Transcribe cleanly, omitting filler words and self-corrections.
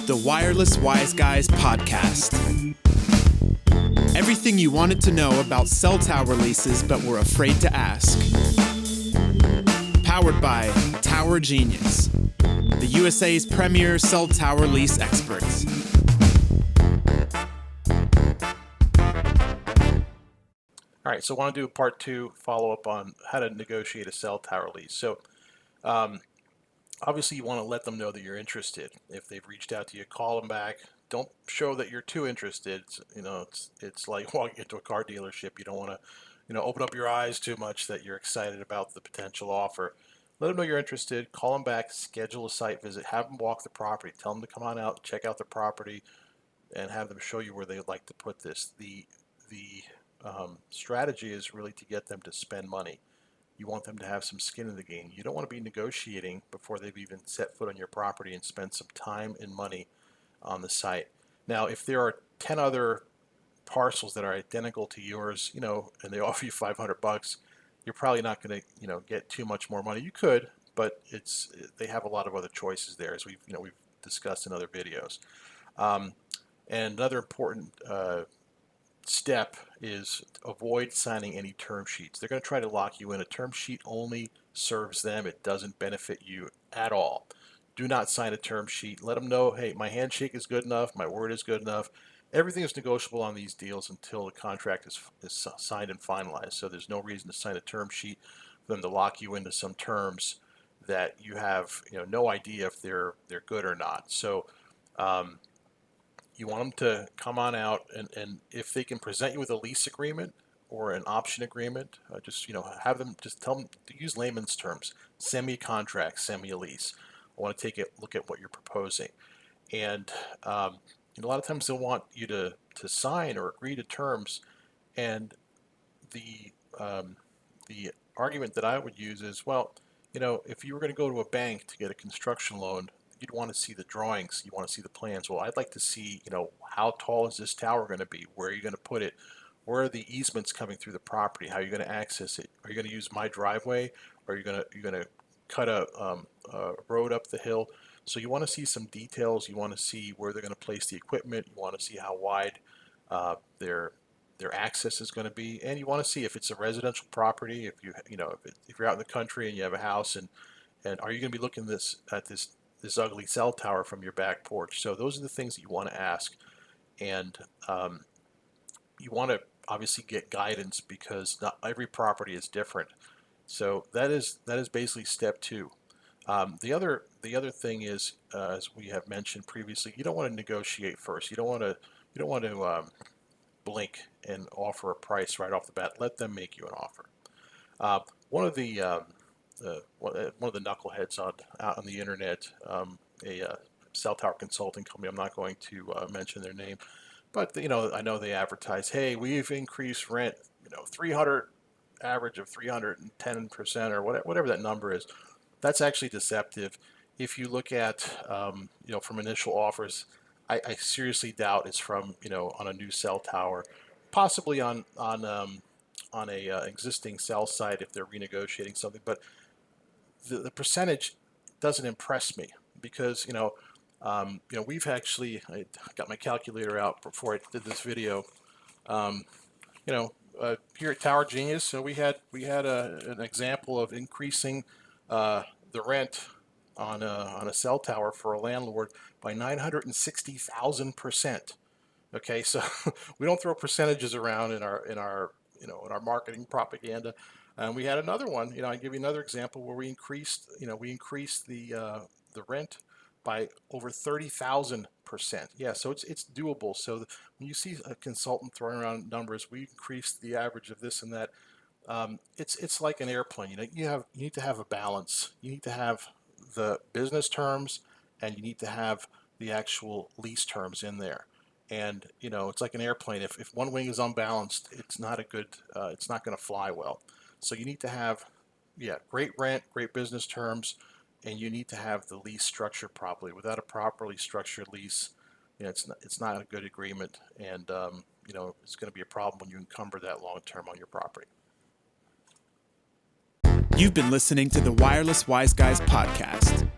The Wireless Wise Guys podcast. Everything you wanted to know about cell tower leases but were afraid to ask. Powered by Tower Genius, the USA's premier cell tower lease experts. All right, so I want to do a part two follow-up on how to negotiate a cell tower lease. So obviously you want to let them know that you're interested. If they've reached out to you, call them back. Don't show that you're too interested. It's like walking into a car dealership. You don't want to, open up your eyes too much that you're excited about the potential offer. Let them know you're interested. Call them back. Schedule a site visit. Have them walk the property. Tell them to come on out, check out the property, and have them show you where they'd like to put this. The strategy is really to get them to spend money. You want them to have some skin in the game. You don't want to be negotiating before they've even set foot on your property and spend some time and money on the site. Now, if there are 10 other parcels that are identical to yours, and they offer you $500, you're probably not going to, get too much more money. You could, but they have a lot of other choices there, as we've discussed in other videos. And another important step is avoid signing any term sheets. They're going to try to lock you in. A term sheet only serves them. It doesn't benefit you at all. Do not sign a term sheet. Let them know, hey, my handshake is good enough, my word is good enough. Everything is negotiable on these deals until the contract is signed and finalized. So there's no reason to sign a term sheet for them to lock you into some terms that you have no idea if they're good or not. So you want them to come on out, and if they can present you with a lease agreement or an option agreement, have them just tell them to use layman's terms. Send me a contract, send me a lease. I want to take a look at what you're proposing. And a lot of times they'll want you to sign or agree to terms, and the argument that I would use is, well, if you were going to go to a bank to get a construction loan, you'd want to see the drawings, you want to see the plans. Well, I'd like to see, how tall is this tower going to be? Where are you going to put it? Where are the easements coming through the property? How are you going to access it? Are you going to use my driveway? Or are you going to cut a road up the hill? So you want to see some details. You want to see where they're going to place the equipment. You want to see how wide their access is going to be, and you want to see if it's a residential property. If you're out in the country and you have a house, and are you going to be looking at this ugly cell tower from your back porch? So those are the things that you want to ask, and you want to obviously get guidance because not every property is different. So that is basically step two. The other thing is, as we have mentioned previously, you don't want to negotiate first. You don't want to blink and offer a price right off the bat. Let them make you an offer. One of the knuckleheads out on the internet, a cell tower consulting company, I'm not going to mention their name, but I know they advertise, hey, we've increased rent 300 average of 310% or whatever that number is. That's actually deceptive. If you look at from initial offers, I seriously doubt it's from on a new cell tower, possibly on a existing cell site if they're renegotiating something, but the percentage doesn't impress me because we've actually, I got my calculator out before I did this video. Here at Tower Genius, so we had an example of increasing the rent on a cell tower for a landlord by 960,000%. Okay, so we don't throw percentages around in our marketing propaganda. And we had another one. I give you another example where we increased the rent by over 30,000%. Yeah, so it's doable. So when you see a consultant throwing around numbers, we increased the average of this and that. It's like an airplane. You need to have a balance. You need to have the business terms, and you need to have the actual lease terms in there. And it's like an airplane. If one wing is unbalanced, it's not going to fly well. So you need to have, great rent, great business terms, and you need to have the lease structured properly. Without a properly structured lease, it's not a good agreement, and it's going to be a problem when you encumber that long term on your property. You've been listening to the Wireless Wise Guys podcast.